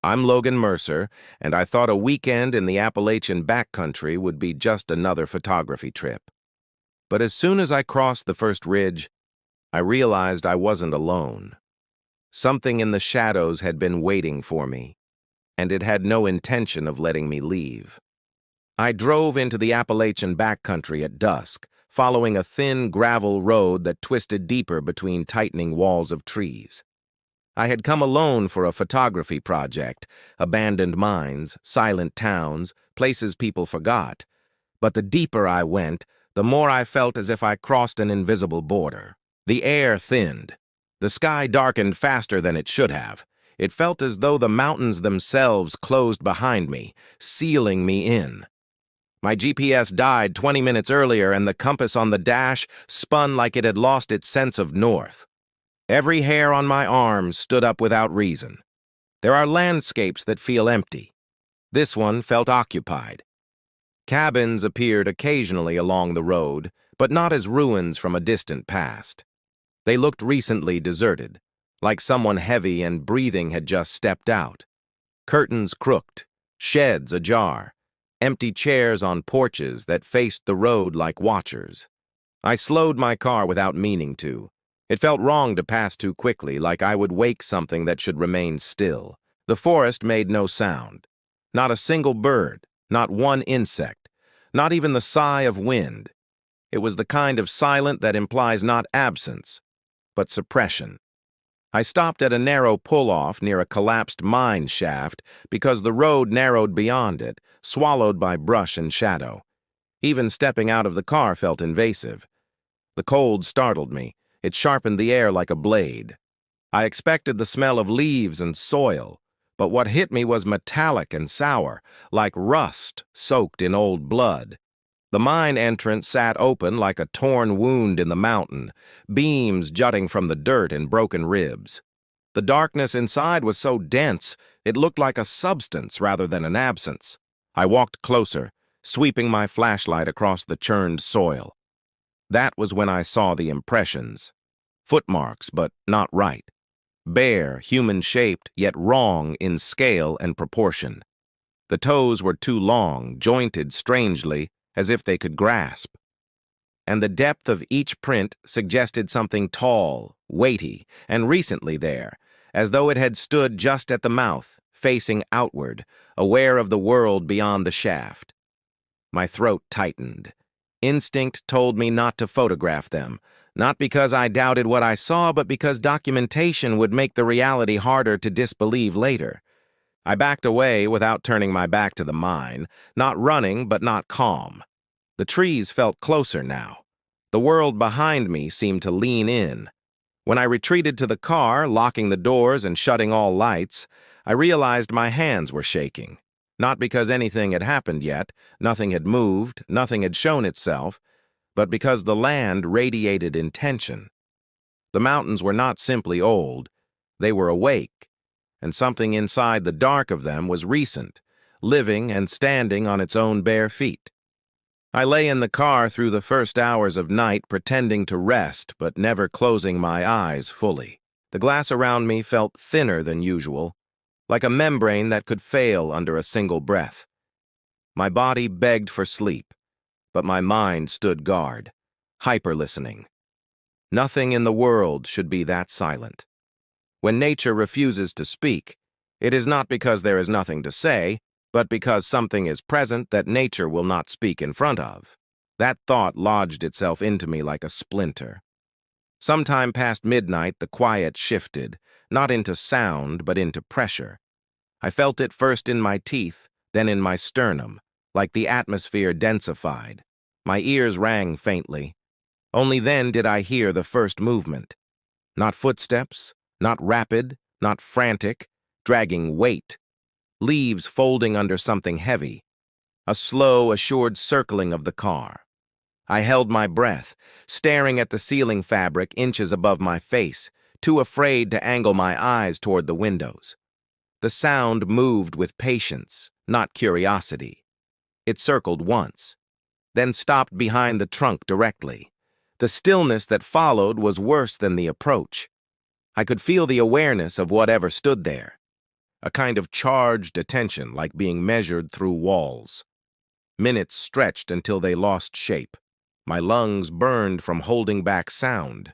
I'm Logan Mercer, and I thought a weekend in the Appalachian backcountry would be just another photography trip. But as soon as I crossed the first ridge, I realized I wasn't alone. Something in the shadows had been waiting for me, and it had no intention of letting me leave. I drove into the Appalachian backcountry at dusk, following a thin gravel road that twisted deeper between tightening walls of trees. I had come alone for a photography project, abandoned mines, silent towns, places people forgot. But the deeper I went, the more I felt as if I crossed an invisible border. The air thinned. The sky darkened faster than it should have. It felt as though the mountains themselves closed behind me, sealing me in. My GPS died 20 minutes earlier, and the compass on the dash spun like it had lost its sense of north. Every hair on my arms stood up without reason. There are landscapes that feel empty. This one felt occupied. Cabins appeared occasionally along the road, but not as ruins from a distant past. They looked recently deserted, like someone heavy and breathing had just stepped out. Curtains crooked, sheds ajar, empty chairs on porches that faced the road like watchers. I slowed my car without meaning to. It felt wrong to pass too quickly, like I would wake something that should remain still. The forest made no sound. Not a single bird, not one insect, not even the sigh of wind. It was the kind of silence that implies not absence, but suppression. I stopped at a narrow pull-off near a collapsed mine shaft because the road narrowed beyond it, swallowed by brush and shadow. Even stepping out of the car felt invasive. The cold startled me. It sharpened the air like a blade. I expected the smell of leaves and soil, but what hit me was metallic and sour, like rust soaked in old blood. The mine entrance sat open like a torn wound in the mountain, beams jutting from the dirt in broken ribs. The darkness inside was so dense, it looked like a substance rather than an absence. I walked closer, sweeping my flashlight across the churned soil. That was when I saw the impressions. Footmarks, but not right. Bare, human-shaped, yet wrong in scale and proportion. The toes were too long, jointed strangely, as if they could grasp. And the depth of each print suggested something tall, weighty, and recently there, as though it had stood just at the mouth, facing outward, aware of the world beyond the shaft. My throat tightened. Instinct told me not to photograph them, not because I doubted what I saw, but because documentation would make the reality harder to disbelieve later. I backed away without turning my back to the mine, not running but not calm. The trees felt closer now. The world behind me seemed to lean in. When I retreated to the car, locking the doors and shutting all lights, I realized my hands were shaking. Not because anything had happened yet, nothing had moved, nothing had shown itself, but because the land radiated intention. The mountains were not simply old, they were awake, and something inside the dark of them was recent, living and standing on its own bare feet. I lay in the car through the first hours of night pretending to rest, but never closing my eyes fully. The glass around me felt thinner than usual, like a membrane that could fail under a single breath. My body begged for sleep, but my mind stood guard, hyper-listening. Nothing in the world should be that silent. When nature refuses to speak, it is not because there is nothing to say, but because something is present that nature will not speak in front of. That thought lodged itself into me like a splinter. Sometime past midnight, the quiet shifted, not into sound, but into pressure. I felt it first in my teeth, then in my sternum, like the atmosphere densified. My ears rang faintly. Only then did I hear the first movement. Not footsteps, not rapid, not frantic, dragging weight. Leaves folding under something heavy. A slow, assured circling of the car. I held my breath, staring at the ceiling fabric inches above my face, too afraid to angle my eyes toward the windows. The sound moved with patience, not curiosity. It circled once, then stopped behind the trunk directly. The stillness that followed was worse than the approach. I could feel the awareness of whatever stood there. a kind of charged attention like being measured through walls. Minutes stretched until they lost shape. My lungs burned from holding back sound.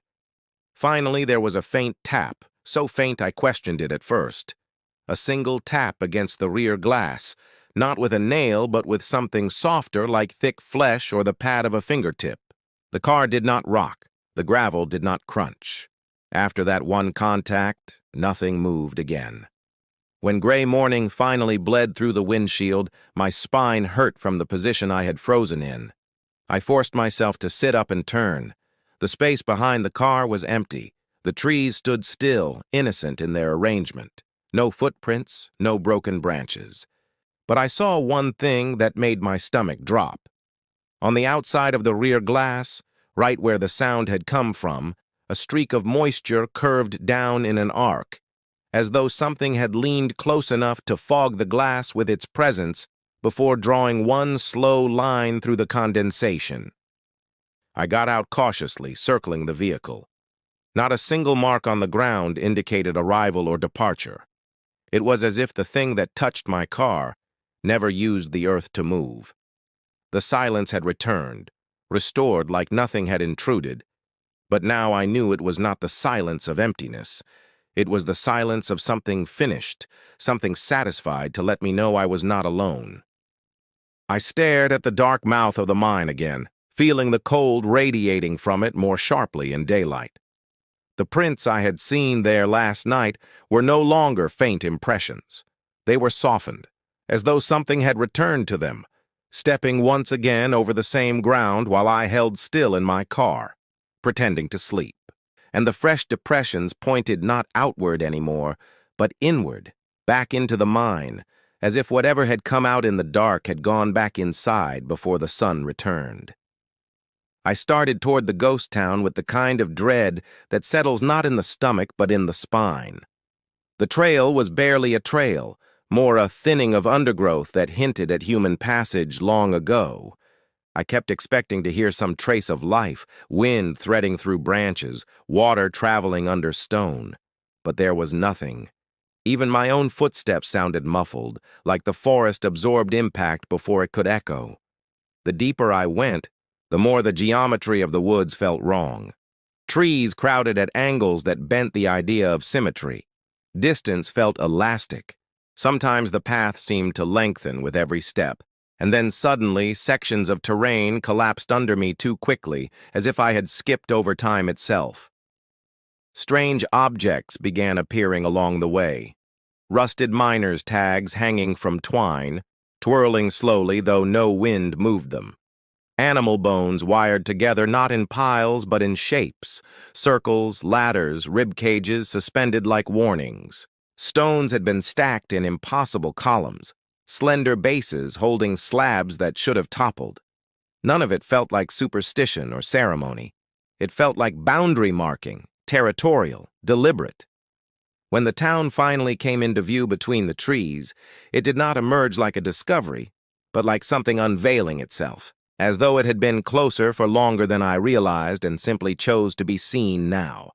Finally, there was a faint tap, so faint I questioned it at first. A single tap against the rear glass, not with a nail but with something softer like thick flesh or the pad of a fingertip. The car did not rock. The gravel did not crunch. After that one contact, nothing moved again. When gray morning finally bled through the windshield, my spine hurt from the position I had frozen in. I forced myself to sit up and turn. The space behind the car was empty. The trees stood still, innocent in their arrangement. No footprints, no broken branches. But I saw one thing that made my stomach drop. On the outside of the rear glass, right where the sound had come from, a streak of moisture curved down in an arc, as though something had leaned close enough to fog the glass with its presence before drawing one slow line through the condensation. I got out cautiously, circling the vehicle. Not a single mark on the ground indicated arrival or departure. It was as if the thing that touched my car never used the earth to move. The silence had returned, restored like nothing had intruded, but now I knew it was not the silence of emptiness. It was the silence of something finished, something satisfied to let me know I was not alone. I stared at the dark mouth of the mine again, feeling the cold radiating from it more sharply in daylight. The prints I had seen there last night were no longer faint impressions. They were softened, as though something had returned to them, stepping once again over the same ground while I held still in my car, pretending to sleep. And the fresh depressions pointed not outward anymore, but inward, back into the mine, as if whatever had come out in the dark had gone back inside before the sun returned. I started toward the ghost town with the kind of dread that settles not in the stomach but in the spine. The trail was barely a trail, more a thinning of undergrowth that hinted at human passage long ago. I kept expecting to hear some trace of life, wind threading through branches, water traveling under stone. But there was nothing. Even my own footsteps sounded muffled, like the forest absorbed impact before it could echo. The deeper I went, the more the geometry of the woods felt wrong. Trees crowded at angles that bent the idea of symmetry. Distance felt elastic. Sometimes the path seemed to lengthen with every step, and then suddenly sections of terrain collapsed under me too quickly, as if I had skipped over time itself. Strange objects began appearing along the way. Rusted miners' tags hanging from twine, twirling slowly though no wind moved them. Animal bones wired together not in piles but in shapes, circles, ladders, rib cages suspended like warnings. Stones had been stacked in impossible columns, slender bases holding slabs that should have toppled. None of it felt like superstition or ceremony. It felt like boundary marking, territorial, deliberate. When the town finally came into view between the trees, it did not emerge like a discovery, but like something unveiling itself, as though it had been closer for longer than I realized and simply chose to be seen now.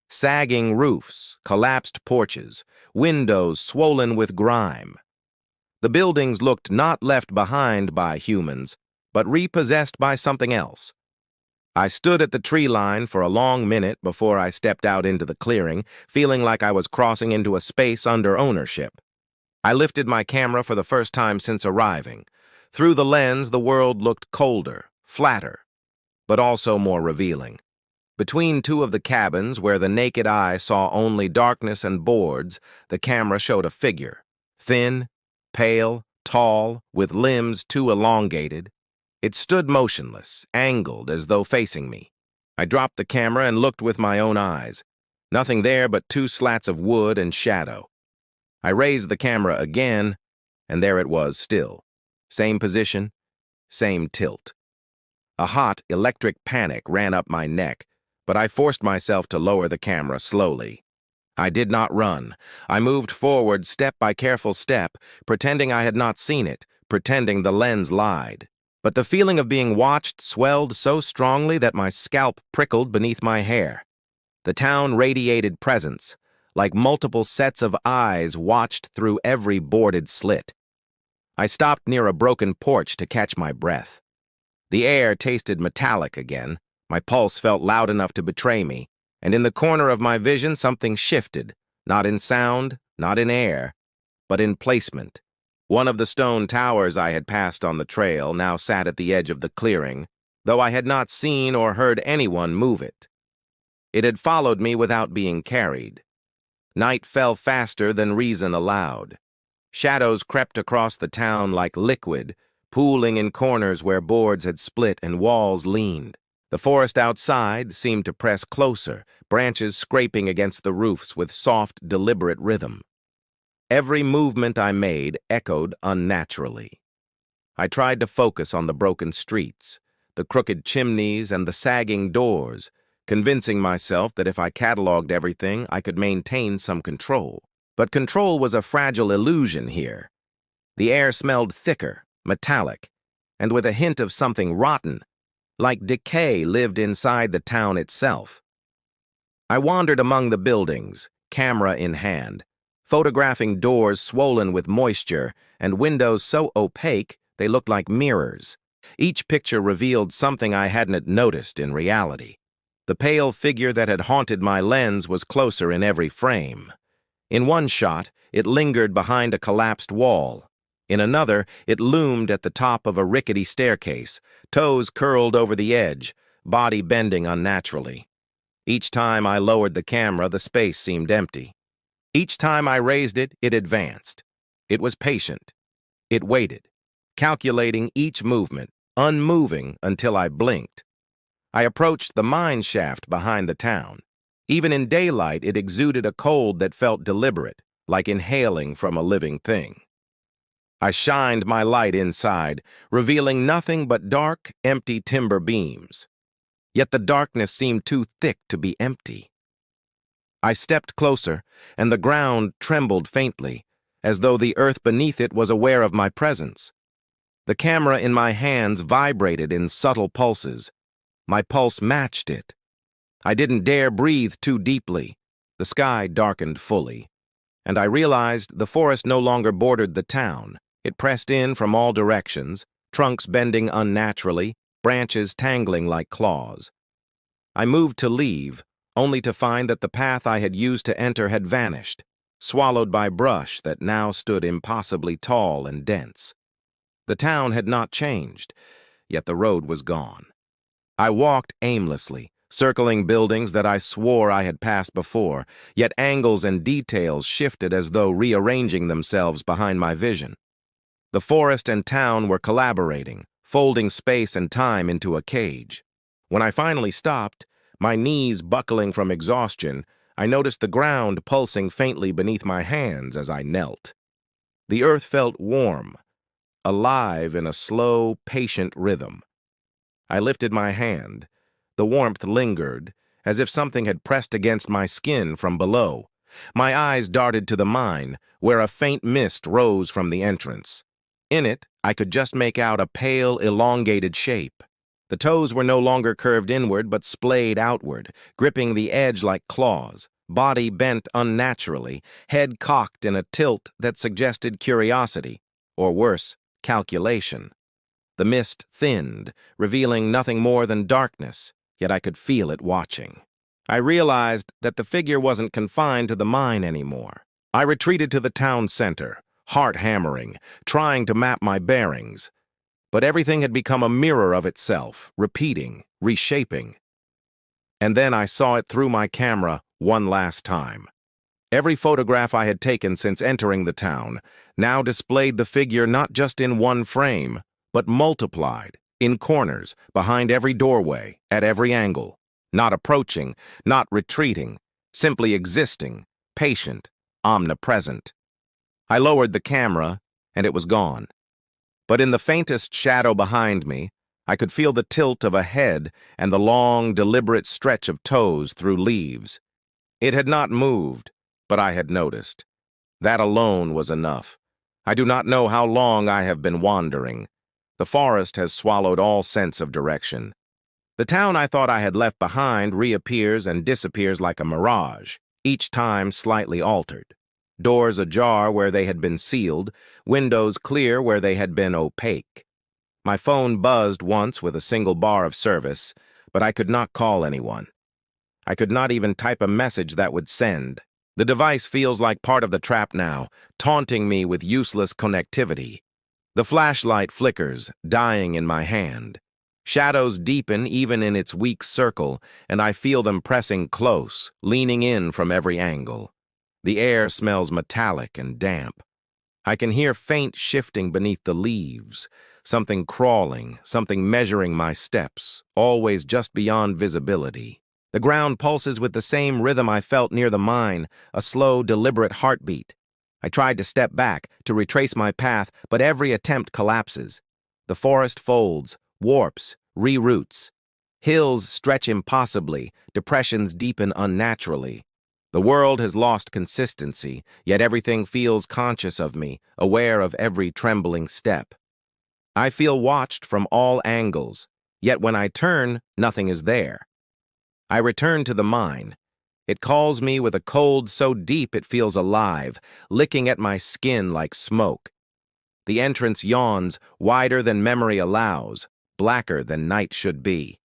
Sagging roofs, collapsed porches, windows swollen with grime. The buildings looked not left behind by humans, but repossessed by something else. I stood at the tree line for a long minute before I stepped out into the clearing, feeling like I was crossing into a space under ownership. I lifted my camera for the first time since arriving. Through the lens, the world looked colder, flatter, but also more revealing. Between two of the cabins, where the naked eye saw only darkness and boards, the camera showed a figure. Thin, pale, tall, with limbs too elongated. It stood motionless, angled as though facing me. I dropped the camera and looked with my own eyes. Nothing there but two slats of wood and shadow. I raised the camera again, and there it was still. Same position, same tilt. A hot, electric panic ran up my neck, but I forced myself to lower the camera slowly. I did not run. I moved forward step by careful step, pretending I had not seen it, pretending the lens lied. But the feeling of being watched swelled so strongly that my scalp prickled beneath my hair. The town radiated presence, like multiple sets of eyes watched through every boarded slit. I stopped near a broken porch to catch my breath. The air tasted metallic again, my pulse felt loud enough to betray me, and in the corner of my vision something shifted, not in sound, not in air, but in placement. One of the stone towers I had passed on the trail now sat at the edge of the clearing, though I had not seen or heard anyone move it. It had followed me without being carried. Night fell faster than reason allowed. Shadows crept across the town like liquid, pooling in corners where boards had split and walls leaned. The forest outside seemed to press closer, branches scraping against the roofs with soft, deliberate rhythm. Every movement I made echoed unnaturally. I tried to focus on the broken streets, the crooked chimneys and the sagging doors, convincing myself that if I cataloged everything, I could maintain some control. But control was a fragile illusion here. The air smelled thicker, metallic, and with a hint of something rotten, like decay lived inside the town itself. I wandered among the buildings, camera in hand, photographing doors swollen with moisture and windows so opaque they looked like mirrors. Each picture revealed something I hadn't noticed in reality. The pale figure that had haunted my lens was closer in every frame. In one shot, it lingered behind a collapsed wall. In another, it loomed at the top of a rickety staircase, toes curled over the edge, body bending unnaturally. Each time I lowered the camera, the space seemed empty. Each time I raised it, it advanced. It was patient. It waited, calculating each movement, unmoving until I blinked. I approached the mine shaft behind the town. Even in daylight, it exuded a cold that felt deliberate, like inhaling from a living thing. I shined my light inside, revealing nothing but dark, empty timber beams. Yet the darkness seemed too thick to be empty. I stepped closer, and the ground trembled faintly, as though the earth beneath it was aware of my presence. The camera in my hands vibrated in subtle pulses. My pulse matched it. I didn't dare breathe too deeply. The sky darkened fully, and I realized the forest no longer bordered the town. It pressed in from all directions, trunks bending unnaturally, branches tangling like claws. I moved to leave, only to find that the path I had used to enter had vanished, swallowed by brush that now stood impossibly tall and dense. The town had not changed, yet the road was gone. I walked aimlessly, circling buildings that I swore I had passed before, yet angles and details shifted as though rearranging themselves behind my vision. The forest and town were collaborating, folding space and time into a cage. When I finally stopped, my knees buckling from exhaustion, I noticed the ground pulsing faintly beneath my hands as I knelt. The earth felt warm, alive in a slow, patient rhythm. I lifted my hand. The warmth lingered, as if something had pressed against my skin from below. My eyes darted to the mine, where a faint mist rose from the entrance. In it, I could just make out a pale, elongated shape. The toes were no longer curved inward but splayed outward, gripping the edge like claws, body bent unnaturally, head cocked in a tilt that suggested curiosity, or worse, calculation. The mist thinned, revealing nothing more than darkness, yet I could feel it watching. I realized that the figure wasn't confined to the mine anymore. I retreated to the town center, heart hammering, trying to map my bearings. But everything had become a mirror of itself, repeating, reshaping. And then I saw it through my camera one last time. Every photograph I had taken since entering the town now displayed the figure not just in one frame, but multiplied, in corners, behind every doorway, at every angle, not approaching, not retreating, simply existing, patient, omnipresent. I lowered the camera, and it was gone. But in the faintest shadow behind me, I could feel the tilt of a head and the long, deliberate stretch of toes through leaves. It had not moved, but I had noticed. That alone was enough. I do not know how long I have been wandering. The forest has swallowed all sense of direction. The town I thought I had left behind reappears and disappears like a mirage. each time slightly altered. Doors ajar where they had been sealed, windows clear where they had been opaque. My phone buzzed once with a single bar of service, but I could not call anyone. I could not even type a message that would send. The device feels like part of the trap now, taunting me with useless connectivity. The flashlight flickers, dying in my hand. Shadows deepen even in its weak circle, and I feel them pressing close, leaning in from every angle. The air smells metallic and damp. I can hear faint shifting beneath the leaves, something crawling, something measuring my steps, always just beyond visibility. The ground pulses with the same rhythm I felt near the mine, a slow, deliberate heartbeat. I tried to step back, to retrace my path, but every attempt collapses. The forest folds, warps, reroutes. Hills stretch impossibly, depressions deepen unnaturally. The world has lost consistency, yet everything feels conscious of me, aware of every trembling step. I feel watched from all angles, yet when I turn, nothing is there. I return to the mine. It calls me with a cold so deep it feels alive, licking at my skin like smoke. The entrance yawns, wider than memory allows, blacker than night should be.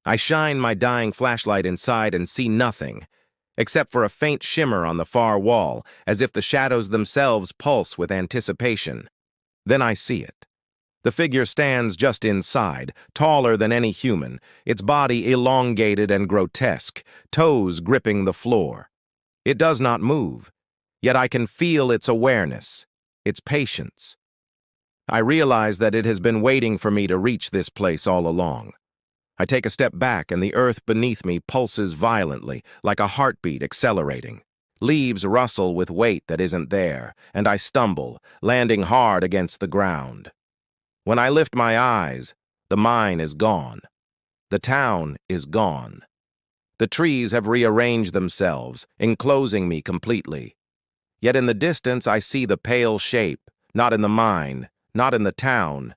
I shine my dying flashlight inside and see nothing, except for a faint shimmer on the far wall, as if the shadows themselves pulse with anticipation. Then I see it. The figure stands just inside, taller than any human, its body elongated and grotesque, toes gripping the floor. It does not move, yet I can feel its awareness, its patience. I realize that it has been waiting for me to reach this place all along. I take a step back and the earth beneath me pulses violently, like a heartbeat accelerating. Leaves rustle with weight that isn't there, and I stumble, landing hard against the ground. When I lift my eyes, the mine is gone. The town is gone. The trees have rearranged themselves, enclosing me completely. Yet in the distance I see the pale shape, not in the mine, not in the town,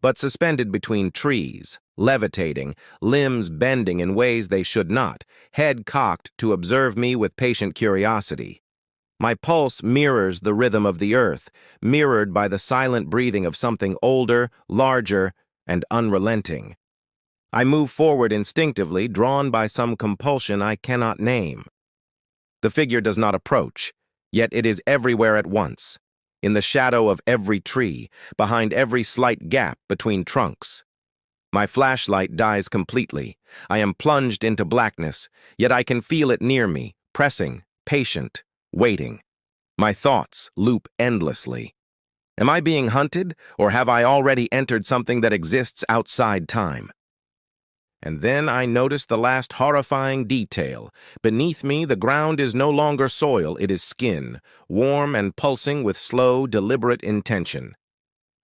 but suspended between trees, levitating, limbs bending in ways they should not, head cocked to observe me with patient curiosity. My pulse mirrors the rhythm of the earth, mirrored by the silent breathing of something older, larger, and unrelenting. I move forward instinctively, drawn by some compulsion I cannot name. The figure does not approach, yet it is everywhere at once, in the shadow of every tree, behind every slight gap between trunks. My flashlight dies completely. I am plunged into blackness, yet I can feel it near me, pressing, patient, waiting. My thoughts loop endlessly. Am I being hunted, or have I already entered something that exists outside time? And then I notice the last horrifying detail. Beneath me, the ground is no longer soil, it is skin, warm and pulsing with slow, deliberate intention.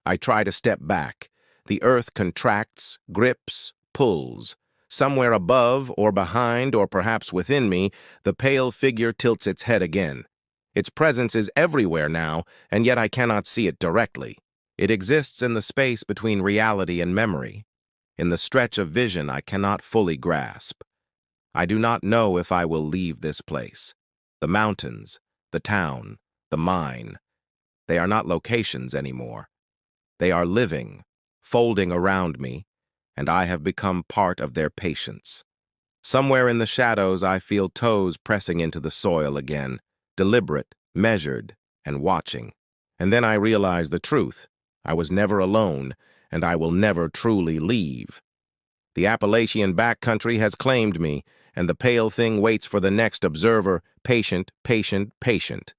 I try to step back. The earth contracts, grips, pulls. Somewhere above or behind or perhaps within me, the pale figure tilts its head again. Its presence is everywhere now, and yet I cannot see it directly. It exists in the space between reality and memory, in the stretch of vision I cannot fully grasp. I do not know if I will leave this place. The mountains, the town, the mine. They are not locations anymore. They are living, folding around me, and I have become part of their patience. Somewhere in the shadows I feel toes pressing into the soil again, deliberate, measured, and watching. And then I realize the truth. I was never alone, and I will never truly leave. The Appalachian backcountry has claimed me, and the pale thing waits for the next observer, patient, patient, patient.